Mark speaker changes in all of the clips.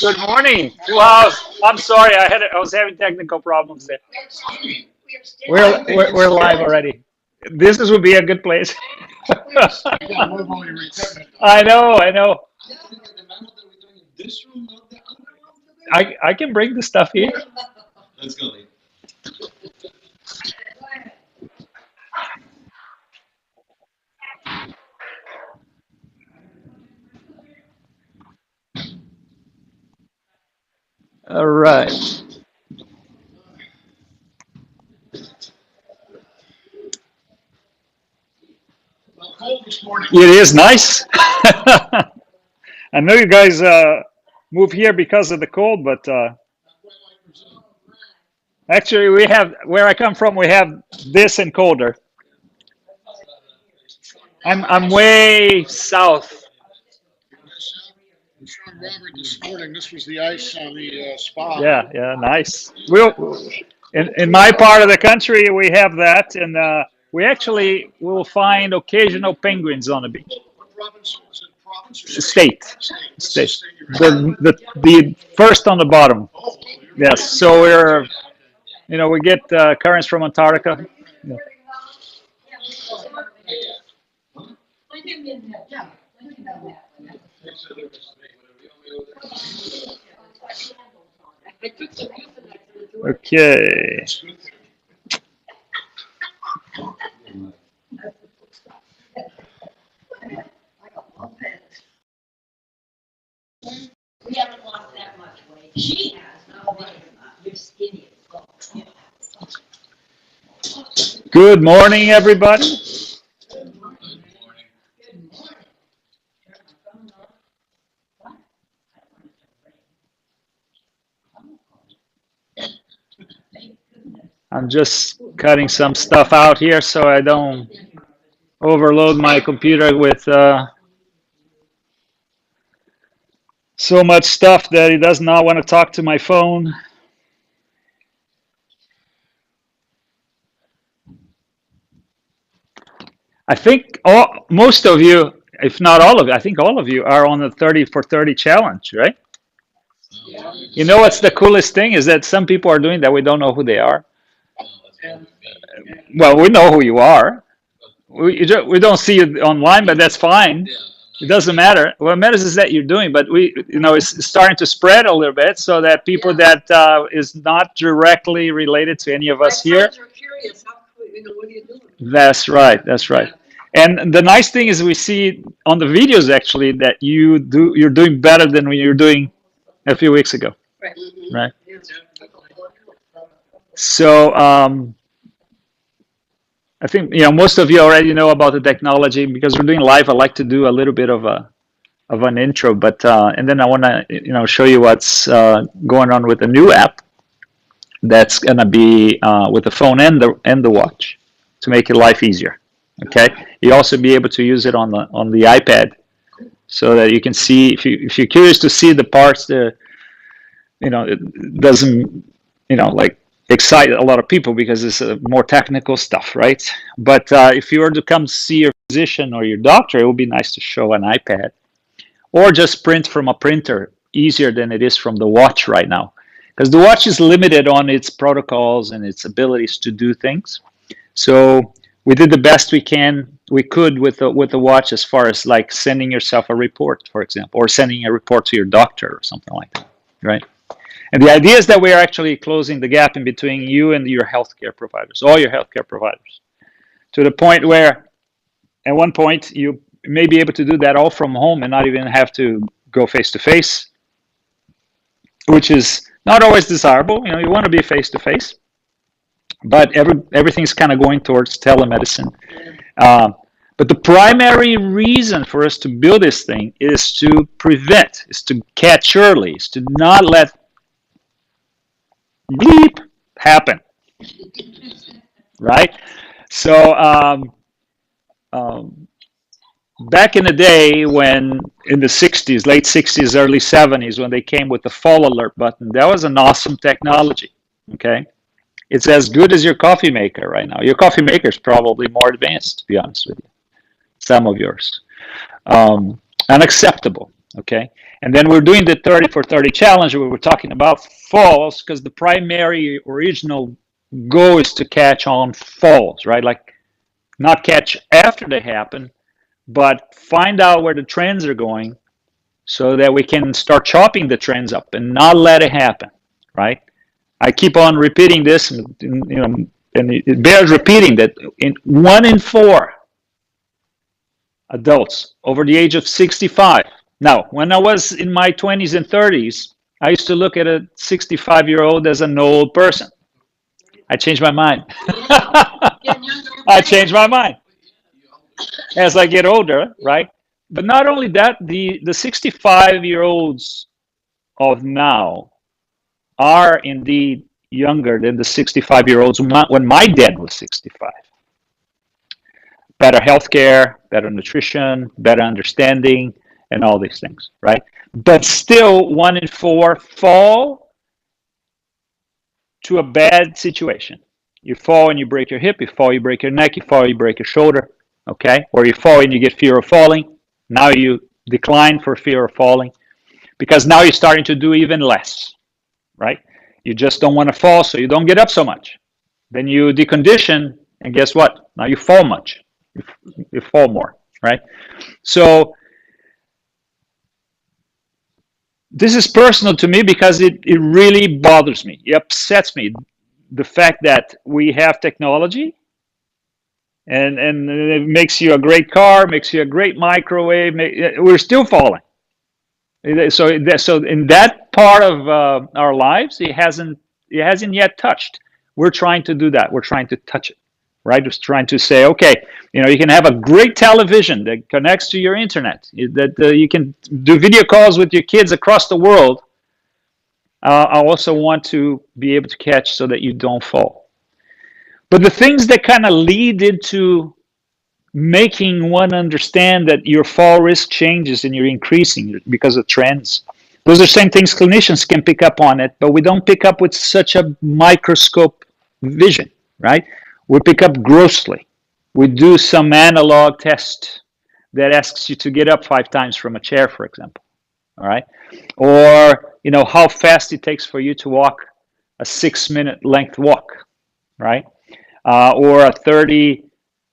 Speaker 1: Good morning. Well, I'm sorry. I was having technical problems there. We're live already. This would be a good place. I know. I know. I can bring the stuff here. All right. It is nice. I know you guys move here because of the cold, but actually we have where I come from. We have this and colder. I'm way south.
Speaker 2: We showed Robert this morning. This was the ice on the spa.
Speaker 1: Yeah, yeah, nice. In my part of the country, we have that, and we actually will find occasional penguins on the beach.
Speaker 2: What province was it? Province or
Speaker 1: State,
Speaker 2: What's the
Speaker 1: state.
Speaker 2: state you're from?
Speaker 1: The first on the bottom.
Speaker 2: Oh,
Speaker 1: Yes. So we get currents from Antarctica. Yeah. Okay. Good morning, everybody. I'm just cutting some stuff out here so I don't overload my computer with so much stuff that it does not want to talk to my phone. I think most of you, if not all of you, I think all of you are on the 30 for 30 challenge, right? You know what's the coolest thing is that some people are doing that we don't know who they are. Well, we know who you are. We don't see you online, but that's fine. It doesn't matter. What matters is that you're doing, but it's starting to spread a little bit so that people that is not directly related to any of us here. That's right. That's right. And the nice thing is we see on the videos actually that you're doing better than when you're doing a few weeks ago, right? So I think most of you already know about the technology because we're doing live. I like to do a little bit of an intro, but and then I want to show you what's going on with the new app that's going to be with the phone and the watch to make your life easier. Okay, you also be able to use it on the iPad so that you can see if you're curious to see the parts that it doesn't like excite a lot of people because it's more technical stuff, right? But if you were to come see your physician or your doctor, it would be nice to show an iPad or just print from a printer easier than it is from the watch right now because the watch is limited on its protocols and its abilities to do things. So we did the best we could with the watch as far as like sending yourself a report, for example, or sending a report to your doctor or something like that, right? And the idea is that we are actually closing the gap in between you and your healthcare providers, all your healthcare providers, to the point where at one point you may be able to do that all from home and not even have to go face to face, which is not always desirable. You want to be face to face, but everything's kind of going towards telemedicine. But the primary reason for us to build this thing is to prevent, is to catch early, is to not let bleep happen, right? So back in the day when in the 60s, late 60s, early 70s, when they came with the fall alert button, that was an awesome technology, okay? It's as good as your coffee maker right now. Your coffee maker is probably more advanced, to be honest with you. Some of yours. Unacceptable, okay? And then we're doing the 30 for 30 challenge where we're talking about falls because the primary original goal is to catch on falls, right? Like not catch after they happen, but find out where the trends are going so that we can start chopping the trends up and not let it happen, right? I keep on repeating this, and it bears repeating that in 1 in 4 adults over the age of 65. Now, when I was in my 20s and 30s, I used to look at a 65-year-old as an old person. I changed my mind. I changed my mind as I get older, right? But not only that, the 65-year-olds of now are indeed younger than the 65-year-olds when my dad was 65. Better healthcare, better nutrition, better understanding, and all these things, right? But still, 1 in 4 fall to a bad situation. You fall and you break your hip, you fall, you break your neck, you fall, you break your shoulder, okay? Or you fall and you get fear of falling. Now you decline for fear of falling because now you're starting to do even less, right? You just don't want to fall, so you don't get up so much. Then you decondition, and guess what? Now you fall much. You fall more, right? So this is personal to me because it really bothers me. It upsets me. The fact that we have technology and it makes you a great car, makes you a great microwave. We're still falling. So in that part of our lives, it hasn't yet touched. We're trying to do that. We're trying to touch it, right? Just trying to say, okay, you can have a great television that connects to your internet, that you can do video calls with your kids across the world. I also want to be able to catch so that you don't fall. But the things that kind of lead into making one understand that your fall risk changes and you're increasing because of trends. Those are same things clinicians can pick up on it, but we don't pick up with such a microscope vision, right? We pick up grossly. We do some analog test that asks you to get up 5 times from a chair, for example, all right? Or, how fast it takes for you to walk a 6-minute length walk, right? Or a 30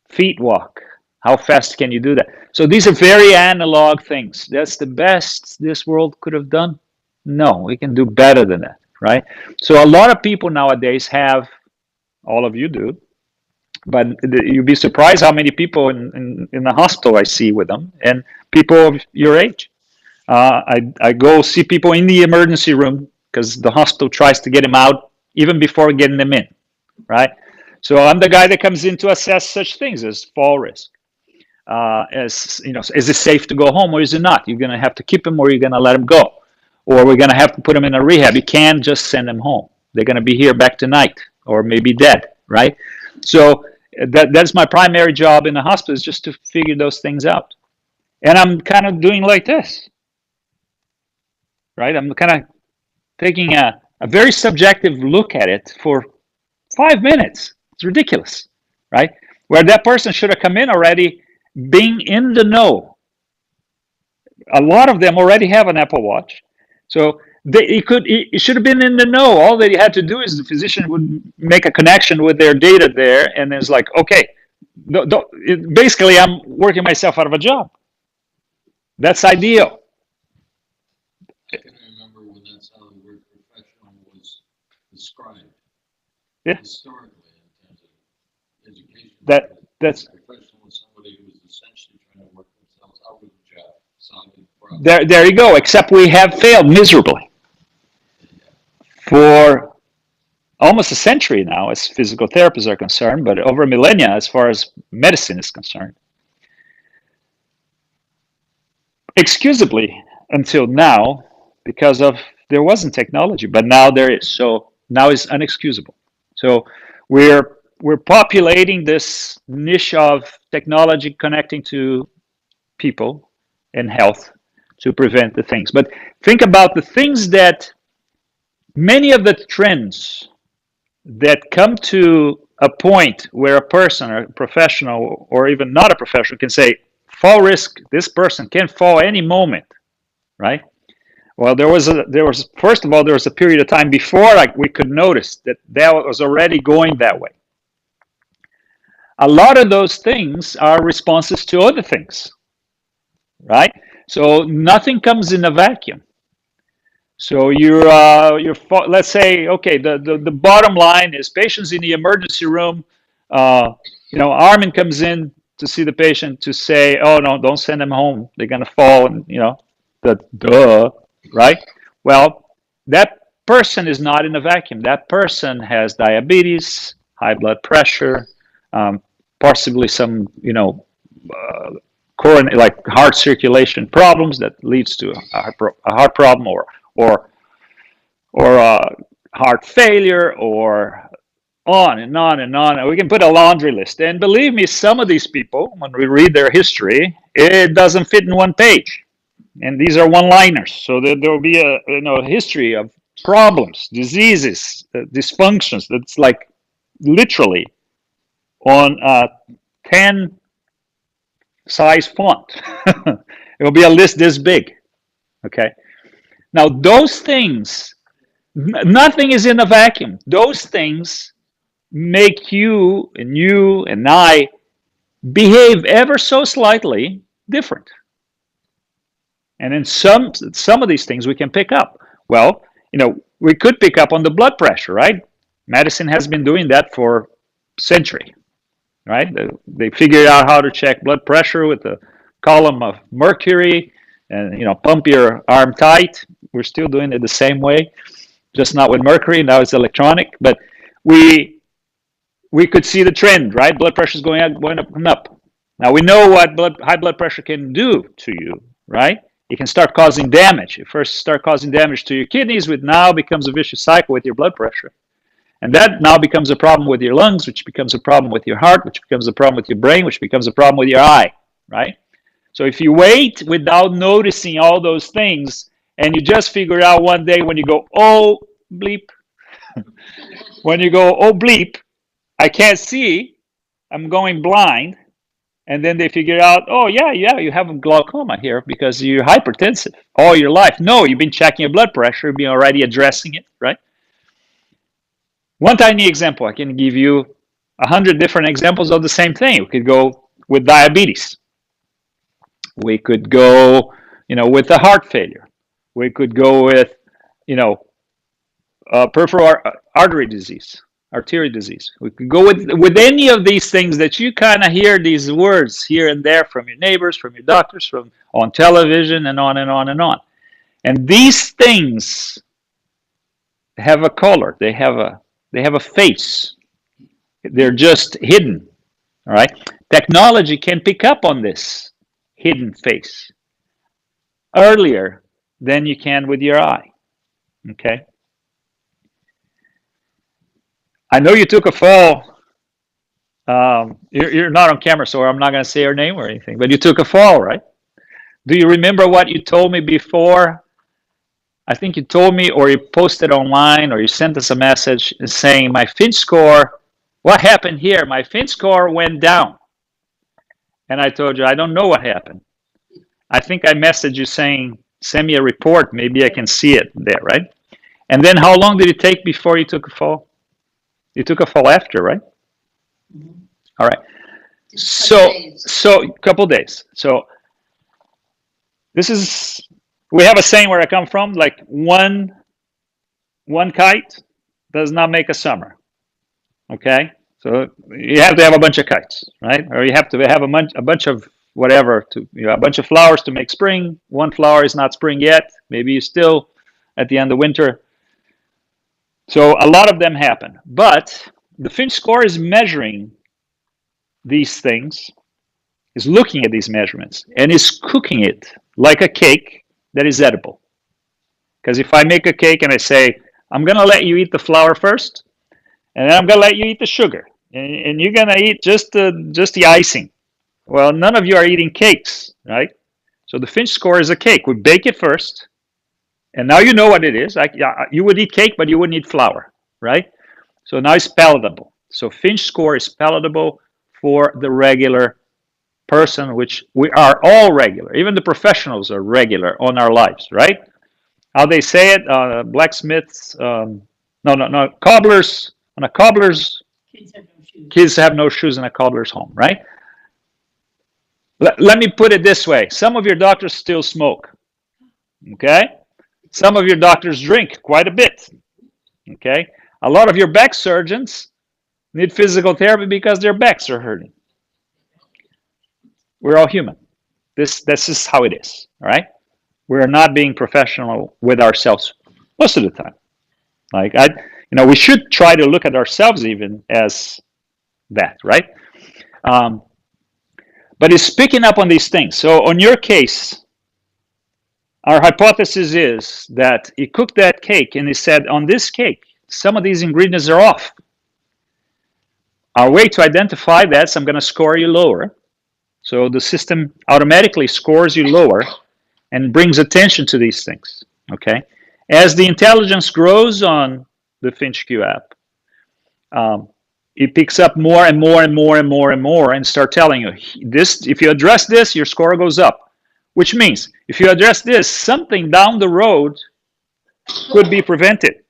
Speaker 1: feet walk. How fast can you do that? So these are very analog things. That's the best this world could have done? No, we can do better than that, right? So a lot of people nowadays have, all of you do, but you'd be surprised how many people in the hospital I see with them, and people of your age. I go see people in the emergency room because the hospital tries to get them out even before getting them in, right? So I'm the guy that comes in to assess such things as fall risk. Is it safe to go home or is it not? You're going to have to keep them or you're going to let them go. Or we're going to have to put them in a rehab. You can't just send them home. They're going to be here back tonight or maybe dead, right? So that's my primary job in the hospital is just to figure those things out. And I'm kind of doing like this, right? I'm kind of taking a very subjective look at it for 5 minutes. It's ridiculous, right? Where that person should have come in already being in the know. A lot of them already have an Apple Watch. So it should have been in the know. All they had to do is the physician would make a connection with their data there, and it's like, okay, basically I'm working myself out of a job. That's ideal.
Speaker 2: I can remember when that's how the word professional was described.
Speaker 1: Yeah.
Speaker 2: Historically, in terms of education.
Speaker 1: That's
Speaker 2: professional was somebody who was essentially trying to work themselves out of a job, solving problems.
Speaker 1: there you go. Except we have failed miserably for almost a century now, as physical therapists are concerned, but over millennia as far as medicine is concerned. Excusably until now, because of there wasn't technology, but now there is. So now it's unexcusable. So we're populating this niche of technology connecting to people and health to prevent the things. But think about the things that many of the trends that come to a point where a person or a professional or even not a professional can say, fall risk, this person can fall any moment, right? Well, there was first of all there was a period of time before like we could notice that that was already going that way. A lot of those things are responses to other things, right? So nothing comes in a vacuum. So let's say, okay, the bottom line is patients in the emergency room. Armin comes in to see the patient to say, oh no, don't send them home. They're gonna fall, and the duh, right? Well, that person is not in a vacuum. That person has diabetes, high blood pressure, possibly some, like heart circulation problems that leads to a heart problem, or heart failure, or on and on and on. And we can put a laundry list. And believe me, some of these people, when we read their history, it doesn't fit in one page. And these are one-liners. So there will be a history of problems, diseases, dysfunctions. That's like literally on a 10 size font. It will be a list this big. Okay. Now those things, nothing is in a vacuum. Those things make you and I behave ever so slightly different. And in some of these things we can pick up. Well, we could pick up on the blood pressure, right? Medicine has been doing that for centuries, right? They figured out how to check blood pressure with a column of mercury, and pump your arm tight. We're still doing it the same way, just not with mercury. Now it's electronic, but we could see the trend, right? Blood pressure is going up and up. Now we know what high blood pressure can do to you, right? It can start causing damage. It first start causing damage to your kidneys, which now becomes a vicious cycle with your blood pressure. And that now becomes a problem with your lungs, which becomes a problem with your heart, which becomes a problem with your brain, which becomes a problem with your eye, right? So if you wait without noticing all those things, and you just figure out one day when you go, oh, bleep, when you go, oh, bleep, I can't see, I'm going blind. And then they figure out, oh, yeah, you have a glaucoma here because you're hypertensive all your life. No, you've been checking your blood pressure, you've been already addressing it, right? One tiny example, I can give you 100 different examples of the same thing. We could go with diabetes. We could go, with the heart failure. We could go with, peripheral artery disease, arterial disease. We could go with any of these things that you kind of hear these words here and there from your neighbors, from your doctors, from on television, and on and on and on. And these things have a color. They have a face. They're just hidden. All right. Technology can pick up on this hidden face earlier than you can with your eye. Okay. I know you took a fall. You're not on camera, so I'm not going to say your name or anything, but you took a fall, right? Do you remember what you told me before? I think you told me, or you posted online, or you sent us a message saying, my Finch score, what happened here? My Finch score went down. And I told you, I don't know what happened. I think I messaged you saying, send me a report. Maybe I can see it there, right? And then how long did it take before you took a fall? You took a fall after, right? Mm-hmm. All right. So a couple days. So we have a saying where I come from, like one kite does not make a summer. Okay? So you have to have a bunch of kites, right? Or you have to have a bunch of whatever, a bunch of flowers to make spring. One flower is not spring yet. Maybe you're still at the end of winter. So a lot of them happen. But the Finch score is measuring these things, is looking at these measurements, and is cooking it like a cake that is edible. Because if I make a cake and I say, I'm going to let you eat the flour first, and then I'm going to let you eat the sugar, and you're going to eat just the icing. Well, none of you are eating cakes, right? So the Finch score is a cake. We bake it first, and now you know what it is. You would eat cake, but you wouldn't eat flour, right? So now it's palatable. So Finch score is palatable for the regular person, which we are all regular. Even the professionals are regular on our lives, right? how they say it, blacksmiths, no, cobblers, on a cobbler's, kids have no shoes in a cobbler's home, right? Let me put it this way. Some of your doctors still smoke, okay? Some of your doctors drink quite a bit, okay? A lot of your back surgeons need physical therapy because their backs are hurting. We're all human. This is how it is, all right? We're not being professional with ourselves most of the time. Like we should try to look at ourselves even as that, right? Um, but it's picking up on these things. So on your case, our hypothesis is that he cooked that cake and he said, on this cake, some of these ingredients are off. Our way to identify that is I'm going to score you lower. So the system automatically scores you lower and brings attention to these things. Okay, as the intelligence grows on the Finch Q app, it picks up more and more and more and more and more, and start telling you this. If you address this, your score goes up. Which means if you address this, something down the road could be prevented.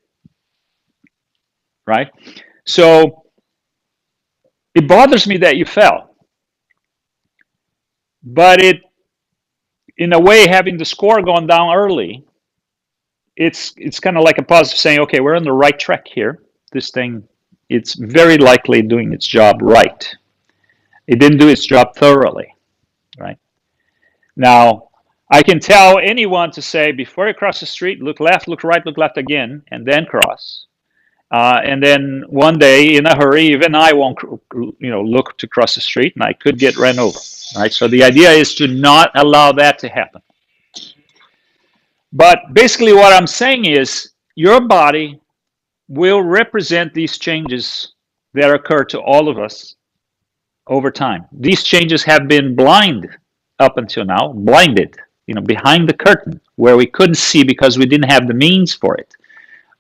Speaker 1: Right? So it bothers me that you fell, but in a way, having the score gone down early, it's kind of like a positive saying, okay, we're on the right track here. This thing, it's very likely doing its job right. It didn't do its job thoroughly, right? Now, I can tell anyone to say, before you cross the street, look left, look right, look left again, and then cross. And then one day, in a hurry, even I won't, look to cross the street, and I could get ran over, right? So the idea is to not allow that to happen. But basically what I'm saying is your body will represent these changes that occur to all of us over time. These changes have been blind up until now, blinded, behind the curtain where we couldn't see because we didn't have the means for it.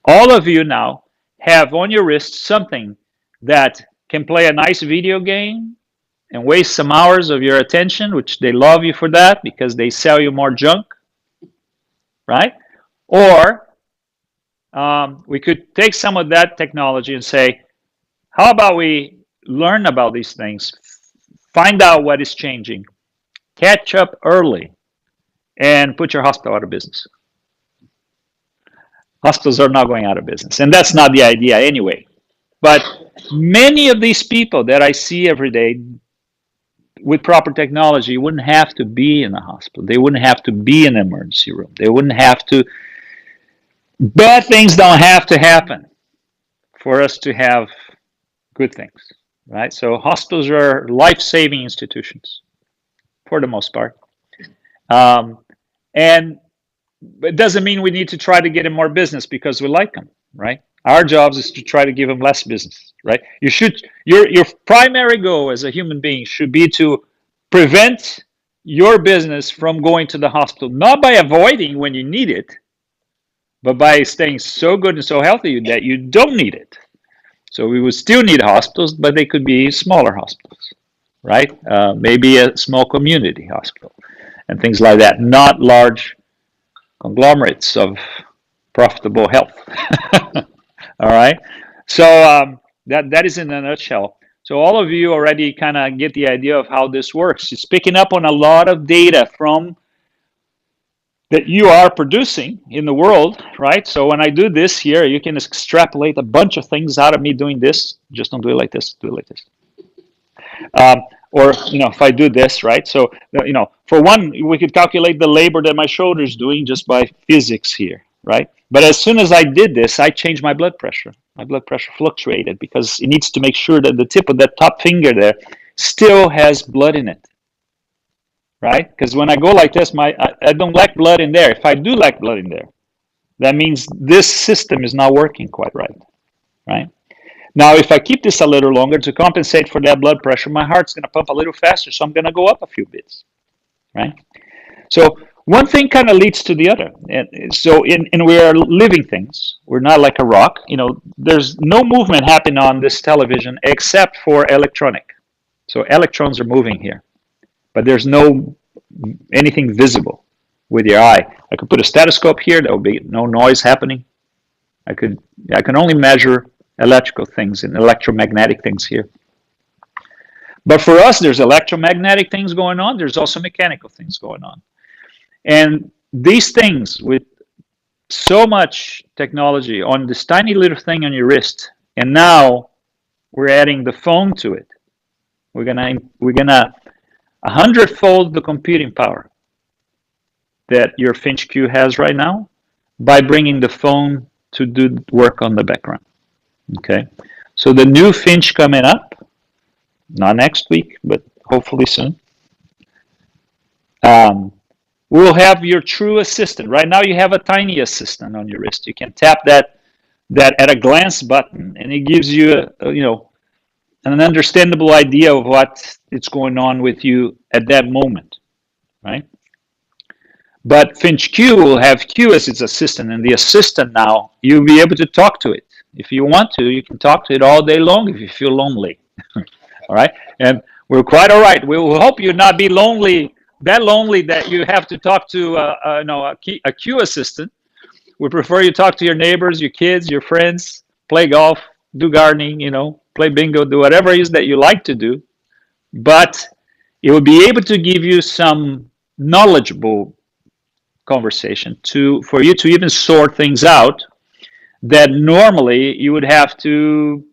Speaker 1: All of you now have on your wrist something that can play a nice video game and waste some hours of your attention, which they love you for that because they sell you more junk. Right? Or we could take some of that technology and say, how about we learn about these things, find out what is changing, catch up early, and put your hospital out of business. Hospitals are not going out of business, and that's not the idea anyway. But many of these people that I see every day with proper technology wouldn't have to be in a hospital. They wouldn't have to be in an emergency room. They wouldn't have to. Bad things don't have to happen for us to have good things, right? So hospitals are life-saving institutions for the most part. And it doesn't mean we need to try to get them more business because we like them, right? Our job is to try to give them less business, right? Your primary goal as a human being should be to prevent your business from going to the hospital, not by avoiding when you need it, but by staying so good and so healthy that you don't need it. So we would still need hospitals, but they could be smaller hospitals, right? Maybe a small community hospital and things like that, not large conglomerates of profitable health. All right. So that is in a nutshell. So all of you already kind of get the idea of how this works. It's picking up on a lot of data from that you are producing in the world, right? So when I do this here, you can extrapolate a bunch of things out of me doing this. Just don't do it like this. Do it like this. Or if I do this, right? So for one, we could calculate the labor that my shoulder is doing just by physics here, right? But as soon as I did this, I changed my blood pressure. My blood pressure fluctuated because it needs to make sure that the tip of that top finger there still has blood in it, right? Because when I go like this, I don't lack blood in there. If I do lack blood in there, that means this system is not working quite right, right? Now, if I keep this a little longer to compensate for that blood pressure, my heart's going to pump a little faster, so I'm going to go up a few bits, right? So one thing kind of leads to the other. And so we are living things. We're not like a rock. There's no movement happening on this television except for electronic. So electrons are moving here, but there's no anything visible. with your eye. I could put a stethoscope here. There would be no noise happening. I could I can only measure electrical things and electromagnetic things here. But for us, there's electromagnetic things going on. There's also mechanical things going on. And these things with so much technology on this tiny little thing on your wrist, and now we're adding the phone to it. We're gonna 100-fold the computing power that your Finch Q has right now by bringing the phone to do work on the background. Okay, so the new Finch coming up, not next week, but hopefully soon. Um, we'll have your true assistant. Right now, you have a tiny assistant on your wrist. You can tap that at a glance button, and it gives you an understandable idea of what is going on with you at that moment, right? But Finch Q will have Q as its assistant, and the assistant now, you'll be able to talk to it. If you want to, you can talk to it all day long if you feel lonely. All right? And we're quite all right. We will help you not be lonely, that lonely that you have to talk to a Q assistant. We prefer you talk to your neighbors, your kids, your friends, play golf, do gardening, play bingo, do whatever it is that you like to do. But it will be able to give you some knowledgeable conversation for you to even sort things out that normally you would have to,